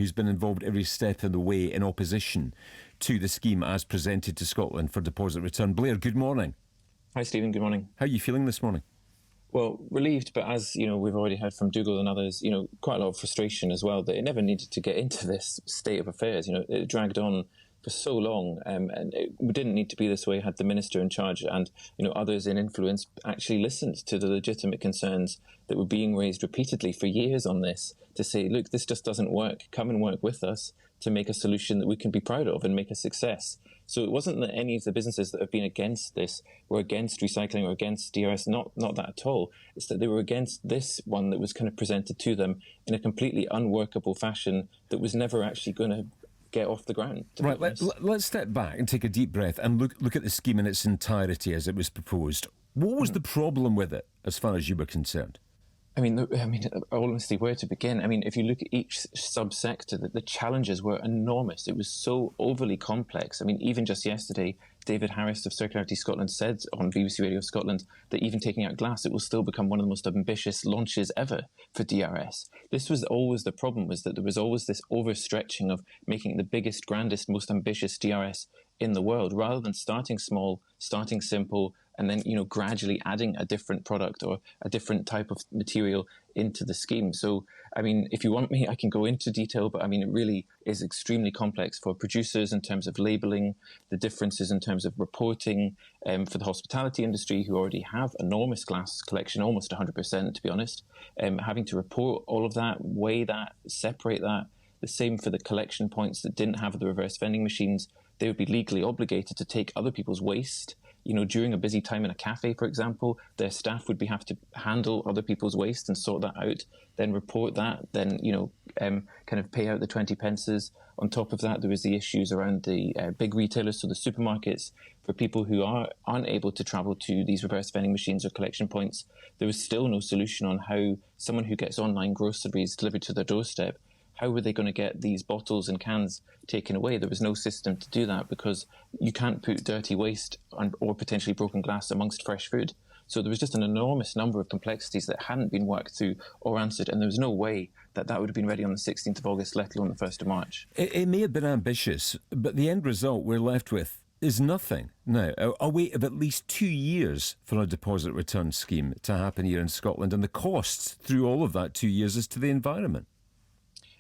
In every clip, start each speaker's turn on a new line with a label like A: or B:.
A: who's been involved every step of the way in opposition to the scheme as presented to Scotland for deposit return. Blair, good morning.
B: Hi, Stephen. Good morning.
A: How are you feeling this morning?
B: Well, relieved, but as we've already heard from Dougal and others, quite a lot of frustration as well that it never needed to get into this state of affairs. It dragged on for so long, and it didn't need to be this way had the minister in charge and others in influence actually listened to the legitimate concerns that were being raised repeatedly for years on this, to say, look, this just doesn't work, come and work with us to make a solution that we can be proud of and make a success. So it wasn't that any of the businesses that have been against this were against recycling or against DRS, not that at all. It's that they were against this one that was kind of presented to them in a completely unworkable fashion that was never actually going to get off the ground.
A: Right, let's step back and take a deep breath and look at the scheme in its entirety as it was proposed. What was the problem with it, as far as you were concerned?
B: I mean, honestly, where to begin? I mean, if you look at each subsector, the challenges were enormous. It was so overly complex. I mean, even just yesterday, David Harris of Circularity Scotland said on BBC Radio Scotland that even taking out glass, it will still become one of the most ambitious launches ever for DRS. This was always the problem, was that there was always this overstretching of making the biggest, grandest, most ambitious DRS in the world, rather than starting small, starting simple, and then, gradually adding a different product or a different type of material into the scheme. So, I mean, if you want me, I can go into detail, but I mean, it really is extremely complex for producers in terms of labelling, the differences in terms of reporting, for the hospitality industry, who already have enormous glass collection, almost 100%, to be honest, having to report all of that, weigh that, separate that. The same for the collection points that didn't have the reverse vending machines. They would be legally obligated to take other people's waste. During a busy time in a cafe, for example, their staff would have to handle other people's waste and sort that out, then report that, then, kind of pay out the 20 pences. On top of that, there was the issues around the big retailers, so the supermarkets, for people who aren't able to travel to these reverse vending machines or collection points. There was still no solution on how someone who gets online groceries delivered to their doorstep, how were they going to get these bottles and cans taken away? There was no system to do that because you can't put dirty waste or potentially broken glass amongst fresh food. So there was just an enormous number of complexities that hadn't been worked through or answered, and there was no way that would have been ready on the 16th of August, let alone the 1st of March.
A: It may have been ambitious, but the end result we're left with is nothing. Now, a wait of at least 2 years for a deposit return scheme to happen here in Scotland, and the costs through all of that 2 years is to the environment.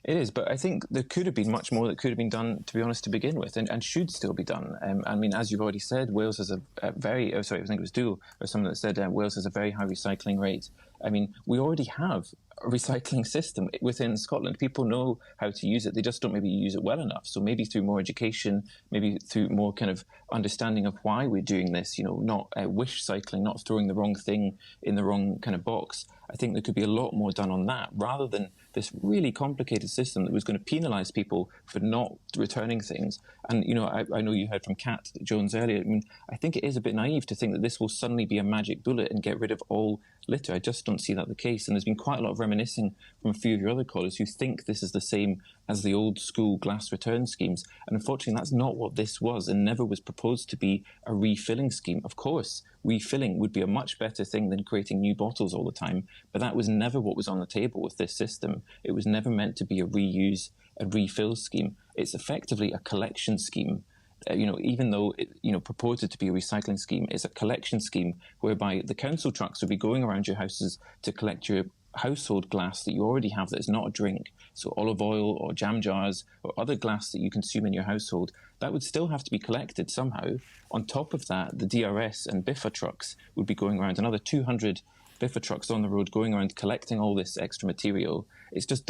B: It is, but I think there could have been much more that could have been done, to be honest, to begin with, and should still be done. I mean, as you've already said, Wales has a very, I think it was Dougal or someone that said Wales has a very high recycling rate. I mean, we already have a recycling system within Scotland. People know how to use it. They just don't maybe use it well enough. So maybe through more education, maybe through more kind of understanding of why we're doing this, not wish cycling, not throwing the wrong thing in the wrong kind of box. I think there could be a lot more done on that, rather than this really complicated system that was going to penalise people for not returning things. And, I know you heard from Kat Jones earlier. I mean, I think it is a bit naive to think that this will suddenly be a magic bullet and get rid of all litter. I just don't see that the case. And there's been quite a lot of reminiscing from a few of your other callers who think this is the same as the old school glass return schemes. And unfortunately, that's not what this was, and never was proposed to be a refilling scheme. Of course, refilling would be a much better thing than creating new bottles all the time, but that was never what was on the table with this system. It was never meant to be a reuse, a refill scheme. It's effectively a collection scheme. Even though it, purported to be a recycling scheme, it's a collection scheme whereby the council trucks would be going around your houses to collect your household glass that you already have that is not a drink, so olive oil or jam jars or other glass that you consume in your household, that would still have to be collected somehow. On top of that, the DRS and BIFA trucks would be going around, another 200 BIFA trucks on the road going around collecting all this extra material. It's just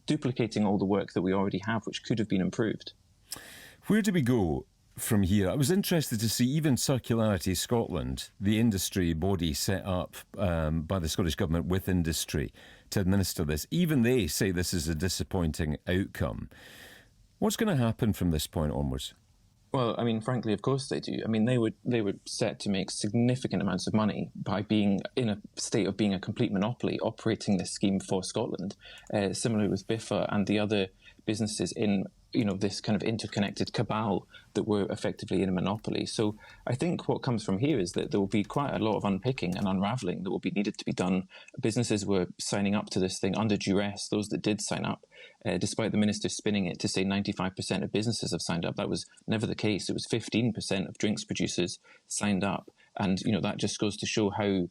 B: duplicating all the work that we already have, which could have been improved.
A: Where do we go from here? I was interested to see even Circularity Scotland, the industry body set up by the Scottish Government with industry to administer this, even they say this is a disappointing outcome. What's going to happen from this point onwards?
B: Well, I mean, frankly, of course they do. I mean, they were set to make significant amounts of money by being in a state of being a complete monopoly, operating this scheme for Scotland. Similarly with BIFA and the other businesses in this kind of interconnected cabal that were effectively in a monopoly. So I think what comes from here is that there will be quite a lot of unpicking and unraveling that will be needed to be done. Businesses were signing up to this thing under duress, those that did sign up, despite the minister spinning it to say 95% of businesses have signed up. That was never the case. It was 15% of drinks producers signed up. And, that just goes to show how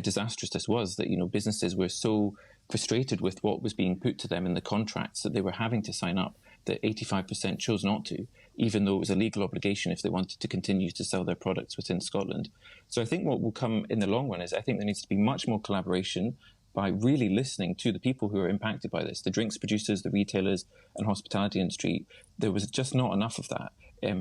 B: disastrous this was, that, businesses were so frustrated with what was being put to them in the contracts that they were having to sign up, that 85% chose not to, even though it was a legal obligation if they wanted to continue to sell their products within Scotland. So I think what will come in the long run is I think there needs to be much more collaboration by really listening to the people who are impacted by this, the drinks producers, the retailers and hospitality industry. There was just not enough of that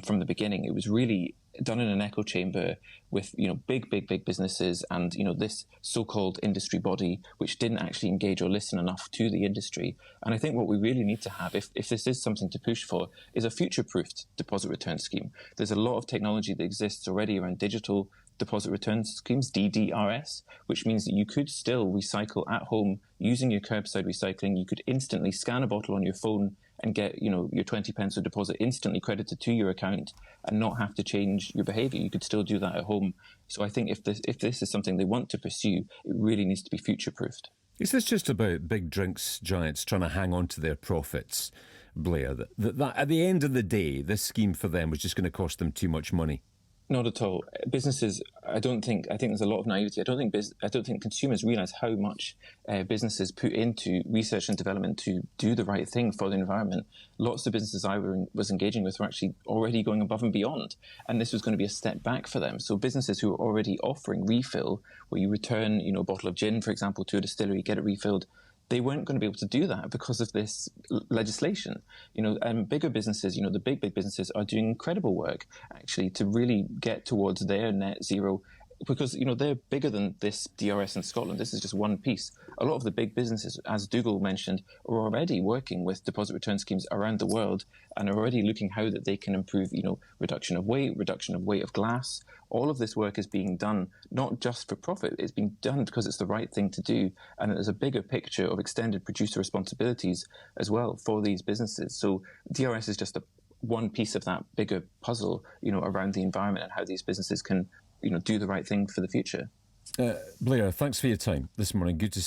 B: from the beginning. It was really done in an echo chamber with big businesses and this so-called industry body which didn't actually engage or listen enough to the industry. And I think what we really need to have, if this is something to push for, is a future-proofed deposit return scheme. There's a lot of technology that exists already around digital deposit return schemes, DDRS, which means that you could still recycle at home using your curbside recycling. You could instantly scan a bottle on your phone and get your 20 pence of deposit instantly credited to your account and not have to change your behaviour. You could still do that at home. So I think if this is something they want to pursue, it really needs to be future-proofed.
A: Is this just about big drinks giants trying to hang on to their profits, Blair? That at the end of the day, this scheme for them was just going to cost them too much money?
B: Not at all. Businesses, I think there's a lot of naivety. I don't think consumers realise how much businesses put into research and development to do the right thing for the environment. Lots of businesses I was engaging with were actually already going above and beyond, and this was going to be a step back for them. So businesses who are already offering refill, where you return, a bottle of gin, for example, to a distillery, get it refilled, they weren't going to be able to do that because of this legislation. And bigger businesses, the big businesses are doing incredible work actually to really get towards their net zero, because they're bigger than this DRS in Scotland. This is just one piece. A lot of the big businesses, as Dougal mentioned, are already working with deposit return schemes around the world and are already looking how that they can improve, reduction of weight of glass. All of this work is being done not just for profit. It's being done because it's the right thing to do, and there's a bigger picture of extended producer responsibilities as well for these businesses. So DRS is just one piece of that bigger puzzle, around the environment and how these businesses can do the right thing for the future.
A: Blair, thanks for your time this morning. Good to speak.